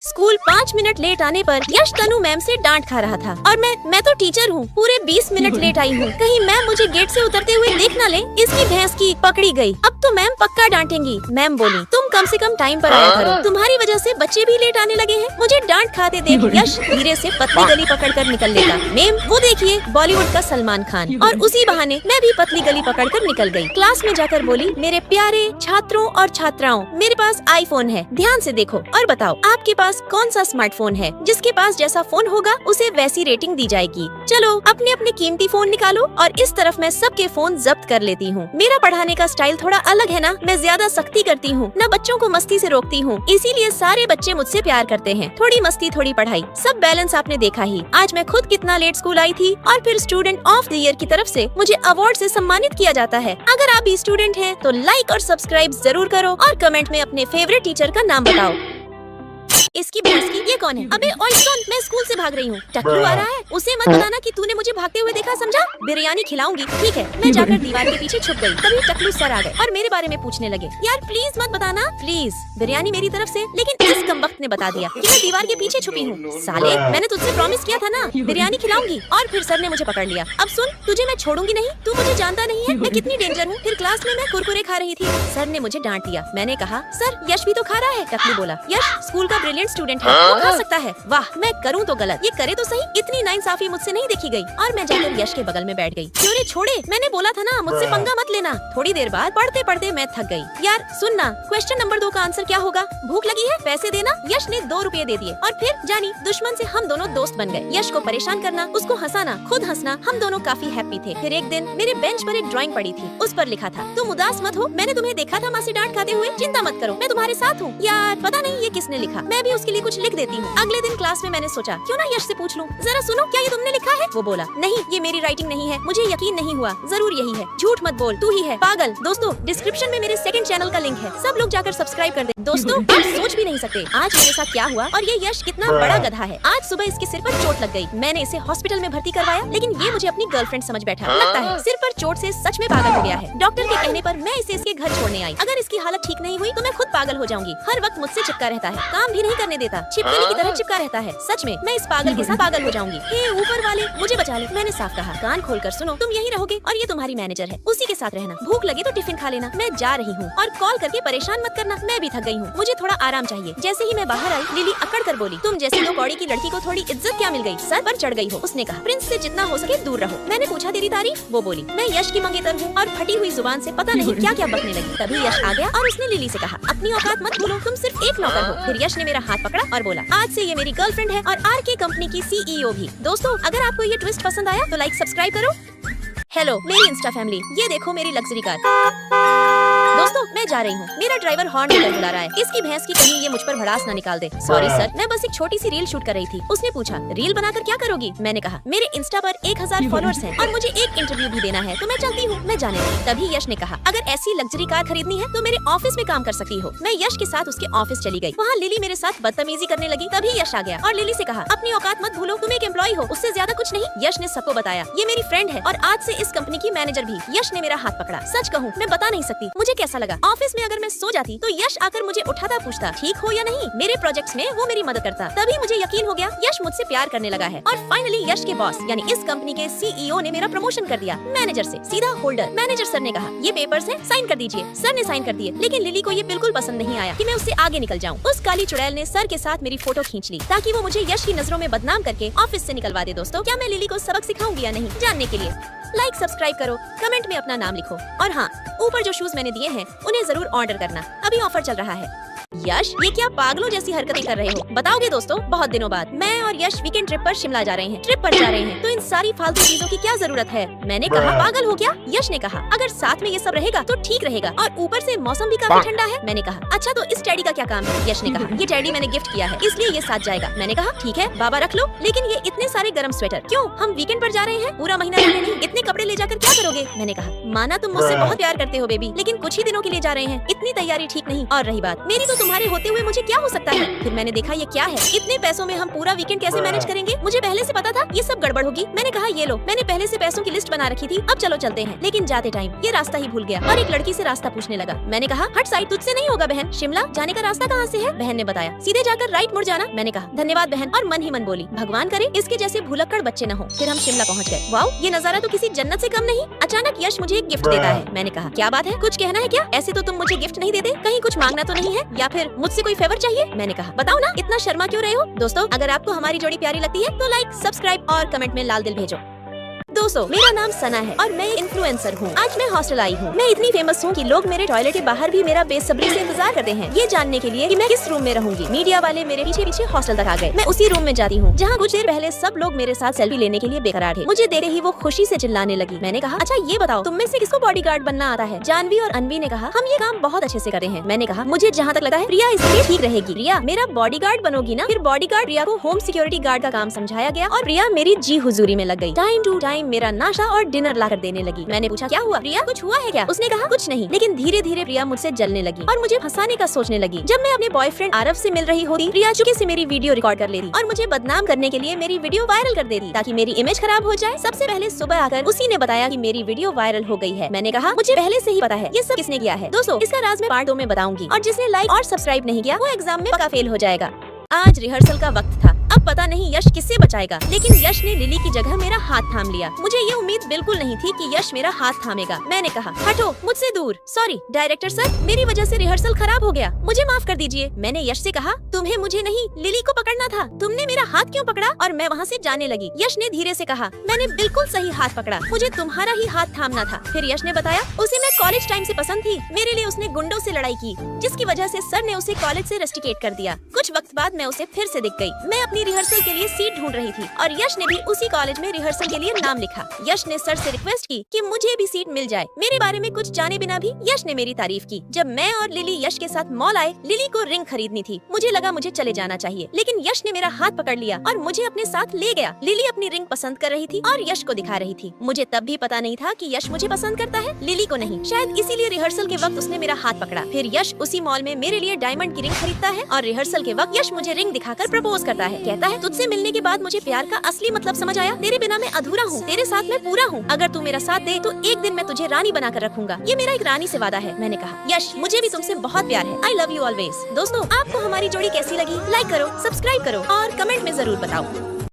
School 5 minute late आने पर यश तनु ma'am से डांट खा रहा था और मैं तो टीचर हूँ, पूरे 20 मिनट लेट आई हूँ। कहीं मैम मुझे गेट से उतरते हुए देख न ले। इसकी भैंस की पकड़ी गई। अब तो मैम पक्का डांटेंगी। मैम बोली, तुम कम से कम टाइम पर आया करो, तुम्हारी वजह से बच्चे भी लेट आने लगे हैं। मुझे डांट खाते देख यश धीरे से पतली गली पकड़कर निकल लेगा। मैम वो देखिए बॉलीवुड का सलमान खान। और उसी बहाने मैं भी पतली गली पकड़कर निकल गई। क्लास में जाकर बोली, मेरे प्यारे छात्रों और छात्राओं, मेरे पास आईफोन है, ध्यान से देखो और बताओ आपके पास कौन सा स्मार्टफोन है। जिसके पास जैसा फोन होगा उसे वैसी रेटिंग दी जाएगी। चलो अपने अपने कीमती फोन निकालो। और इस तरफ मैं सबके फोन जब्त कर लेती हूँ। मेरा पढ़ाने का स्टाइल थोड़ा अलग है ना, मैं ज्यादा सख्ती करती हूँ, न बच्चों को मस्ती से रोकती हूँ, इसीलिए सारे बच्चे मुझसे प्यार करते हैं। थोड़ी मस्ती थोड़ी पढ़ाई, सब बैलेंस आपने देखा ही। आज मैं खुद कितना लेट स्कूल आई थी और फिर स्टूडेंट ऑफ द ईयर की तरफ से मुझे अवार्ड से सम्मानित किया जाता है। अगर आप भी स्टूडेंट हैं तो लाइक और सब्सक्राइब जरूर करो और कमेंट में अपने फेवरेट टीचर का नाम बताओ। इसकी भैंस की, ये कौन है? अबे ओए सुन, मैं स्कूल से भाग रही हूँ। टकलू आ रहा है, उसे मत बताना कि तूने मुझे भागते हुए देखा, समझा? बिरयानी खिलाऊंगी, ठीक है? मैं जाकर दीवार के पीछे छुप गई। तभी टकलू सर आ गए और मेरे बारे में पूछने लगे। यार प्लीज मत बताना, प्लीज। बिरयानी मेरी तरफ से। लेकिन इस कमबख्त ने बता दिया कि मैं दीवार के पीछे छुपी हूँ। साले, मैंने तुझसे प्रॉमिस किया था ना, बिरयानी खिलाऊंगी। और फिर सर ने मुझे पकड़ लिया। अब सुन, तुझे मैं छोड़ूंगी नहीं, तू मुझे जानता नहीं है मैं कितनी डेंजर हूँ। फिर क्लास में मैं कुरकुरे खा रही थी, सर ने मुझे डांट दिया। मैंने कहा, सर यश भी तो खा रहा है। टकलू बोला, यश स्कूल का ब्रिलियंट स्टूडेंट है, वो खा सकता है। वाह, मैं करूँ तो गलत, ये करे तो सही। इतनी नाइंसाफी मुझसे नहीं देखी गई और मैं जाकर यश के बगल में बैठ गई। क्यों रे छोड़े, मैंने बोला था ना मुझसे पंगा मत लेना। थोड़ी देर बाद पढ़ते पढ़ते मैं थक गई। यार सुन ना, क्वेश्चन नंबर 2 का आंसर क्या होगा? भूख लगी है, पैसे देना। यश ने 2 रुपए दे दिए और फिर जानी दुश्मन से हम दोनों दोस्त बन गए। यश को परेशान करना, उसको हंसाना, खुद हंसना, हम दोनों काफी हैप्पी थे। फिर एक दिन मेरे बेंच पर एक ड्राइंग पड़ी थी, उस पर लिखा था, तुम उदास मत हो, मैंने तुम्हें देखा था माँ से डांट खाते हुए, चिंता मत करो, मैं तुम्हारे साथ हूँ। यार पता नहीं ये किसने लिखा, मैं भी उसके लिए कुछ लिख देती हूँ। अगले दिन क्लास में मैंने सोचा क्यों ना यश से पूछ लूं, जरा सुनो क्या ये तुमने लिखा है? वो बोला, नहीं ये मेरी राइटिंग नहीं है, मुझे यकीन नहीं हुआ, जरूर यही है। झूठ मत बोल, तू ही है पागल। दोस्तों डिस्क्रिप्शन में मेरे सेकंड चैनल का लिंक है, सब लोग जाकर सब्सक्राइब कर दे। दोस्तों आप सोच भी नहीं सकते आज मेरे साथ क्या हुआ। और ये यश कितना बड़ा गधा है। आज सुबह इसके सिर पर चोट लग गई। मैंने इसे हॉस्पिटल में भर्ती करवाया, लेकिन ये मुझे अपनी गर्लफ्रेंड समझ बैठा। लगता है सिर पर चोट से सच में पागल हो गया है। डॉक्टर के कहने पर मैं इसे इसके घर छोड़ने आई। अगर इसकी हालत ठीक नहीं हुई तो मैं खुद पागल हो जाऊंगी। हर वक्त मुझसे चिपका रहता है, काम भी नहीं करने देता, छिपकली की तरह चिपका रहता है। सच में मैं इस पागल के साथ पागल हो जाऊंगी। हे ऊपर वाले मुझे बचा ले। मैंने साफ कहा, कान खोलकर सुनो, तुम यहीं रहोगे और ये तुम्हारी मैनेजर है, उसी के साथ रहना। भूख लगे तो टिफिन खा लेना, मैं जा रही हूँ। और कॉल करके परेशान मत करना, मैं भी थक गई हूँ, मुझे थोड़ा आराम चाहिए। जैसे ही मैं बाहर आई, लिली अकड़ कर बोली, तुम जैसी 2 कौड़ी की लड़की को थोड़ी इज्जत क्या मिल गई, सर पर चढ़ गई हो। उसने कहा, प्रिंस से जितना हो सके दूर रहो। मैंने पूछा तेरी तारीफ? वो बोली, मैं यश की मंगेतर हूँ। और फटी हुई जुबान से पता नहीं क्या क्या बकने लगी। तभी यश आ गया और उसने लिली से कहा, अपनी औकात मत भूलो, तुम सिर्फ एक नौकर हो। फिर यश ने मेरा हाथ पकड़ा और बोला, आज से ये मेरी गर्लफ्रेंड है और आर के कंपनी की CEO भी। दोस्तों अगर आपको ये ट्विस्ट पसंद आया तो लाइक सब्सक्राइब करो। हेलो मेरी इंस्टा फैमिली, ये देखो मेरी लग्जरी कार। दोस्तों मैं जा रही हूँ, मेरा ड्राइवर हॉर्न देकर बुला रहा है। इसकी भैंस की कहीं ये मुझ पर भड़ास ना निकाल दे। सॉरी सर, मैं बस एक छोटी सी रील शूट कर रही थी। उसने पूछा, रील बनाकर क्या करोगी? मैंने कहा, मेरे इंस्टा पर 1000 फॉलोअर्स हैं और मुझे एक इंटरव्यू भी देना है, तो मैं चलती हूँ, मैं जाने लगी। तभी यश ने कहा, अगर ऐसी लग्जरी कार खरीदनी है तो मेरे ऑफिस में काम कर सकती हो। मैं यश के साथ उसके ऑफिस चली गई। वहाँ लिली मेरे साथ बदतमीजी करने लगी। तभी यश आ गया और लिली से कहा, अपनी औकात मत भूलो, तुम एक एम्प्लॉय हो, उससे ज्यादा कुछ नहीं। यश ने सबको बताया, ये मेरी फ्रेंड है और आज से इस कंपनी की मैनेजर भी। यश ने मेरा हाथ पकड़ा। सच कहूँ मैं बता नहीं सकती मुझे कैसा लगा। ऑफिस में अगर मैं सो जाती तो यश आकर मुझे उठाता, पूछता ठीक हो या नहीं। मेरे प्रोजेक्ट्स में वो मेरी मदद करता। तभी मुझे यकीन हो गया यश मुझसे प्यार करने लगा है। और फाइनली यश के बॉस यानी इस कंपनी के CEO ने मेरा प्रमोशन कर दिया, मैनेजर से सीधा होल्डर। मैनेजर सर ने कहा, ये पेपर्स हैं, साइन कर दीजिए। सर ने साइन कर दिए, लेकिन लिली को ये बिल्कुल पसंद नहीं आया कि मैं उससे आगे निकल जाऊँ। उस काली चुड़ैल ने सर के साथ मेरी फोटो खींच ली ताकि वो मुझे यश की नजरों में बदनाम करके ऑफिस से निकलवा दे। दोस्तों क्या मैं लिली को सबक सिखाऊंगी या नहीं, जानने के लिए लाइक सब्सक्राइब करो, कमेंट में अपना नाम लिखो। और हाँ, ऊपर जो शूज मैंने दिए हैं उन्हें जरूर ऑर्डर करना, अभी ऑफर चल रहा है। यश ये क्या पागलों जैसी हरकतें कर रहे हो? बताओगे दोस्तों? बहुत दिनों बाद मैं और यश वीकेंड ट्रिप पर शिमला जा रहे हैं। ट्रिप पर जा रहे हैं तो इन सारी फालतू चीजों की क्या जरूरत है? मैंने कहा, पागल हो क्या? यश ने कहा, अगर साथ में ये सब रहेगा तो ठीक रहेगा और ऊपर से मौसम भी काफी ठंडा है। मैंने कहा, अच्छा तो इस टेडी का क्या काम है? यश ने कहा, ये टेडी मैंने गिफ्ट किया है इसलिए ये साथ जाएगा। मैंने कहा, ठीक है बाबा रख लो, लेकिन ये इतने सारे गर्म स्वेटर क्यों? हम वीकेंड पर जा रहे हैं, पूरा महीना रहने नहीं, इतने कपड़े ले जाकर क्या करोगे? मैंने कहा, माना तुम मुझसे बहुत प्यार करते हो बेबी, लेकिन कुछ ही दिनों के लिए जा रहे हैं, इतनी तैयारी ठीक नहीं। और रही बात, मेरी तो तुम्हारे होते हुए मुझे क्या हो सकता है। फिर मैंने देखा ये क्या है, इतने पैसों में हम पूरा वीकेंड कैसे मैनेज करेंगे। मुझे पहले से पता था ये सब गड़बड़ होगी। मैंने कहा ये लो, मैंने पहले से पैसों की लिस्ट बना रखी थी, अब चलो चलते हैं। लेकिन जाते टाइम ये रास्ता ही भूल गया और एक लड़की से रास्ता पूछने लगा। मैंने कहा हट साइड, तुझसे नहीं होगा बहन, शिमला जाने का रास्ता कहाँ से है। बहन ने बताया सीधे जाकर राइट मुड़ जाना। मैंने कहा धन्यवाद बहन, और मन ही मन बोली भगवान करे इसके जैसे भुलक्कड़ बच्चे न हो। फिर हम शिमला पहुँच गए। वाओ, ये नजारा तो किसी जन्नत से कम नहीं। अचानक यश मुझे एक गिफ्ट देता है। मैंने कहा क्या बात है, कुछ कहना है क्या? ऐसे तो तुम मुझे गिफ्ट नहीं देते, कहीं कुछ मांगना तो नहीं है या फिर मुझसे कोई फेवर चाहिए? मैंने कहा बताओ ना, इतना शर्मा क्यों रहे हो? दोस्तों अगर आपको हमारी जोड़ी प्यारी लगती है तो लाइक, सब्सक्राइब और कमेंट में लाल दिल भेजो। दोस्तों मेरा नाम सना है और मैं इन्फ्लुएंसर हूँ। आज मैं हॉस्टल आई हूँ। मैं इतनी फेमस हूँ कि लोग मेरे टॉयलेट के बाहर भी मेरा बेसब्री से इंतजार करते हैं, ये जानने के लिए कि मैं किस रूम में रहूंगी। मीडिया वाले मेरे पीछे पीछे हॉस्टल तक आ गए। मैं उसी रूम में जाती हूँ जहाँ कुछ देर पहले सब लोग मेरे साथ सेल्फी लेने के लिए बेकरार थे। मुझे देखते ही वो खुशी से चिल्लाने लगी। मैंने कहा अच्छा ये बताओ, तुम में से किसको बॉडीगार्ड बनना आता है? जानवी और अनवी ने कहा हम ये काम बहुत अच्छे से करते हैं। मैंने कहा मुझे जहाँ तक लगता है प्रिया इसलिए ठीक रहेगी। प्रिया मेरा बॉडीगार्ड बनोगी ना? फिर बॉडीगार्ड प्रिया को होम सिक्योरिटी गार्ड का काम समझाया गया और प्रिया मेरी जी हुजूरी में लग गई। टाइम टू टाइम मेरा नाश्ता और डिनर ला कर देने लगी। मैंने पूछा क्या हुआ प्रिया, कुछ हुआ है क्या? उसने कहा कुछ नहीं। लेकिन धीरे धीरे प्रिया मुझसे जलने लगी और मुझे फंसाने का सोचने लगी। जब मैं अपने बॉयफ्रेंड आरव से मिल रही होती, प्रिया चुपके से मेरी वीडियो रिकॉर्ड कर लेती और मुझे बदनाम करने के लिए मेरी वीडियो वायरल कर देती ताकि मेरी इमेज खराब हो जाए। सबसे पहले सुबह आकर उसी ने बताया कि मेरी वीडियो वायरल हो गई है। मैंने कहा मुझे पहले से ही पता है। ये सब किसने किया है? दोस्तों इसका राज मैं पार्ट 2 में बताऊंगी और जिसने लाइक और सब्सक्राइब नहीं किया वो एग्जाम में पक्का फेल हो जाएगा। आज रिहर्सल का वक्त था। अब पता नहीं यश किससे बचाएगा, लेकिन यश ने लिली की जगह मेरा हाथ थाम लिया। मुझे ये उम्मीद बिल्कुल नहीं थी कि यश मेरा हाथ थामेगा। मैंने कहा हटो मुझसे दूर। सॉरी डायरेक्टर सर, मेरी वजह से रिहर्सल खराब हो गया, मुझे माफ कर दीजिए। मैंने यश से कहा तुम्हें मुझे नहीं लिली को पकड़ना था, तुमने मेरा हाथ क्यों पकड़ा? और मैं वहाँ से जाने लगी। यश ने धीरे से कहा मैंने बिल्कुल सही हाथ पकड़ा, मुझे तुम्हारा ही हाथ थामना था। फिर यश ने बताया उसे मैं कॉलेज टाइम से पसंद थी, मेरे लिए उसने गुंडों से लड़ाई की जिसकी वजह से सर ने उसे कॉलेज से रस्टिकेट कर दिया। कुछ वक्त बाद मैं उसे फिर से दिख गई। मैं अपनी रिहर्सल के लिए सीट ढूंढ रही थी और यश ने भी उसी कॉलेज में रिहर्सल के लिए नाम लिखा। यश ने सर से रिक्वेस्ट की कि मुझे भी सीट मिल जाए। मेरे बारे में कुछ जाने बिना भी यश ने मेरी तारीफ की। जब मैं और लिली यश के साथ मॉल आए, लिली को रिंग खरीदनी थी। मुझे लगा मुझे चले जाना चाहिए, लेकिन यश ने मेरा हाथ पकड़ लिया और मुझे अपने साथ ले गया। लिली अपनी रिंग पसंद कर रही थी और यश को दिखा रही थी। मुझे तब भी पता नहीं था कि यश मुझे पसंद करता है, लिली को नहीं। शायद इसीलिए रिहर्सल के वक्त उसने मेरा हाथ पकड़ा। फिर यश उसी मॉल में मेरे लिए डायमंड की रिंग खरीदता है और रिहर्सल के वक्त यश मुझे रिंग दिखाकर प्रपोज करता है। कहता है तुझसे मिलने के बाद मुझे प्यार का असली मतलब समझ आया। तेरे बिना मैं अधूरा हूँ, तेरे साथ मैं पूरा हूँ। अगर तू मेरा साथ दे तो एक दिन मैं तुझे रानी बनाकर रखूंगा। ये मेरा एक रानी से वादा है। मैंने कहा यश मुझे भी तुमसे बहुत प्यार है। I love you always. दोस्तों आपको हमारी जोड़ी कैसी लगी? लाइक करो, सब्सक्राइब करो और कमेंट में जरूर बताओ।